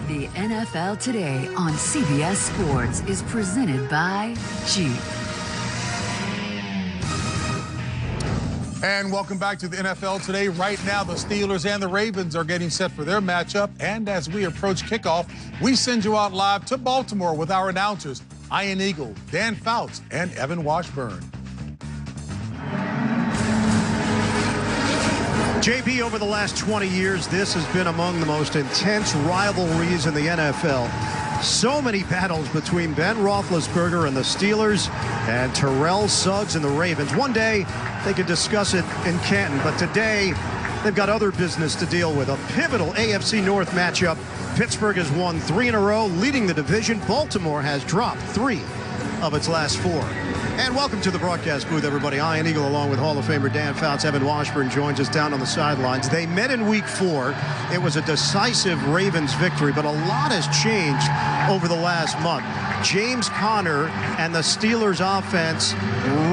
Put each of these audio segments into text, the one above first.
The NFL Today on CBS Sports is presented by Jeep. And welcome back to the NFL Today. Right now, the Steelers and the Ravens are getting set for their matchup. And as we approach kickoff, we send you out live to Baltimore with our announcers, Ian Eagle, Dan Fouts, and Evan Washburn. JB, over the last 20 years, this has been among the most intense rivalries in the NFL. So many battles between Ben Roethlisberger and the Steelers and Terrell Suggs and the Ravens. One day, they could discuss it in Canton, but today, they've got other business to deal with. A pivotal AFC North matchup. Pittsburgh has won 3 in a row, leading the division. Baltimore has dropped 3 of its last 4. And welcome to the broadcast booth, everybody. Ian Eagle, along with Hall of Famer Dan Fouts. Evan Washburn joins us down on the sidelines. They met in Week 4. It was a decisive Ravens victory, but a lot has changed over the last month. James Conner and the Steelers offense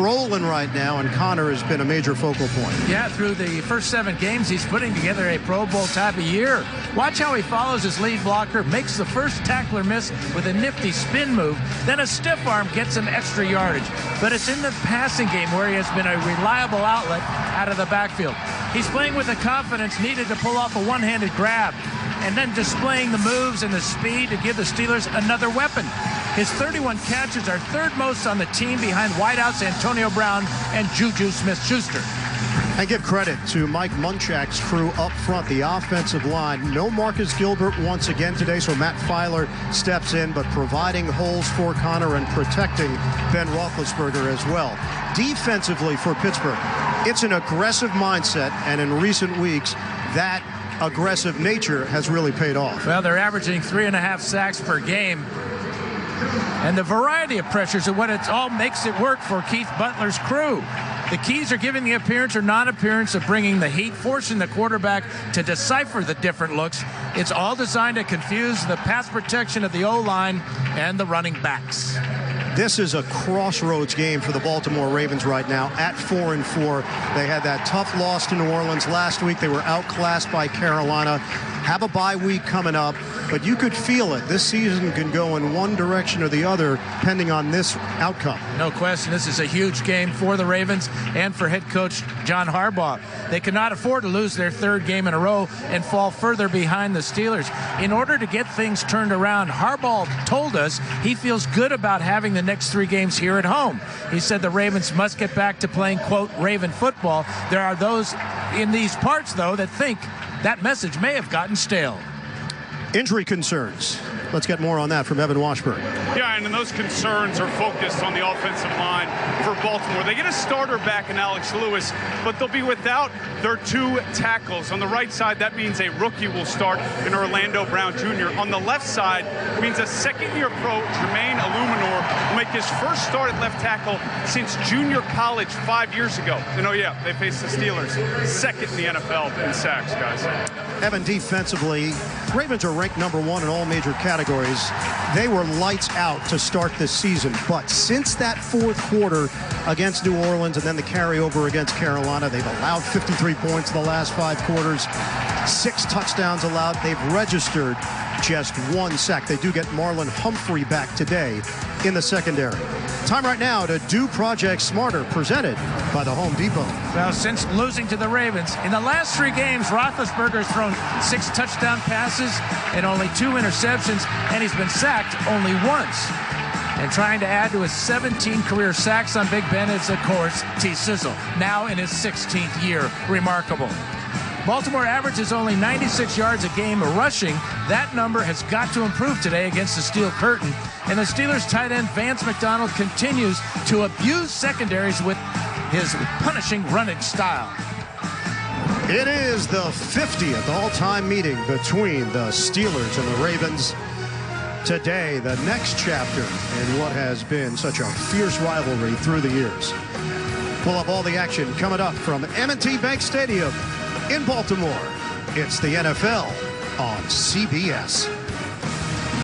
rolling right now, and Conner has been a major focal point. Yeah, through the first 7 games, he's putting together a Pro Bowl type of year. Watch how he follows his lead blocker, makes the first tackler miss with a nifty spin move, then a stiff arm gets him extra yardage. But it's in the passing game where he has been a reliable outlet out of the backfield. He's playing with the confidence needed to pull off a one-handed grab, and then displaying the moves and the speed to give the Steelers another weapon. His 31 catches are 3rd most on the team behind wideouts Antonio Brown and Juju Smith-Schuster. And give credit to Mike Munchak's crew up front, the offensive line. No Marcus Gilbert once again today, so Matt Filer steps in, but providing holes for Conner and protecting Ben Roethlisberger as well. Defensively for Pittsburgh, it's an aggressive mindset, and in recent weeks, that aggressive nature has really paid off. Well, they're averaging 3.5 sacks per game. And the variety of pressures are what it all makes it work for Keith Butler's crew. The keys are giving the appearance or non-appearance of bringing the heat, forcing the quarterback to decipher the different looks. It's all designed to confuse the pass protection of the O-line and the running backs. This is a crossroads game for the Baltimore Ravens right now at 4-4. They had that tough loss to New Orleans last week. They were outclassed by Carolina. Have a bye week coming up, but you could feel it. This season can go in one direction or the other, depending on this outcome. No question, this is a huge game for the Ravens and for head coach John Harbaugh. They cannot afford to lose their 3rd game in a row and fall further behind the Steelers. In order to get things turned around, Harbaugh told us he feels good about having the next 3 games here at home. He said the Ravens must get back to playing, quote, Raven football. There are those in these parts, though, that think that message may have gotten stale. Injury concerns. Let's get more on that from Evan Washburn. Yeah, and those concerns are focused on the offensive line for Baltimore. They get a starter back in Alex Lewis, but they'll be without their 2 tackles. On the right side, that means a rookie will start in Orlando Brown Jr. On the left side, it means a second-year pro, Jermaine Illuminor, will make his first start at left tackle since junior college 5 years ago. And oh yeah, they face the Steelers, 2nd in the NFL in sacks, guys. Evan, defensively, Ravens are ranked number 1 in all major categories. They were lights out to start this season, but since that 4th quarter against New Orleans and then the carryover against Carolina, they've allowed 53 points in the last 5 quarters, 6 touchdowns allowed. They've registered just 1 sack. They do get Marlon Humphrey back today in the secondary. Time right now to do Project Smarter, presented by the Home Depot. Well, since losing to the Ravens, in the last 3 games, Roethlisberger has thrown 6 touchdown passes and only 2 interceptions, and he's been sacked only once. And trying to add to his 17 career sacks on Big Ben is, of course, T. Sizzle, now in his 16th year. Remarkable. Baltimore averages only 96 yards a game rushing. That number has got to improve today against the Steel Curtain. And the Steelers tight end Vance McDonald continues to abuse secondaries with his punishing running style. It is the 50th all-time meeting between the Steelers and the Ravens. Today, the next chapter in what has been such a fierce rivalry through the years. We'll have all the action coming up from M&T Bank Stadium in Baltimore. It's the NFL on CBS.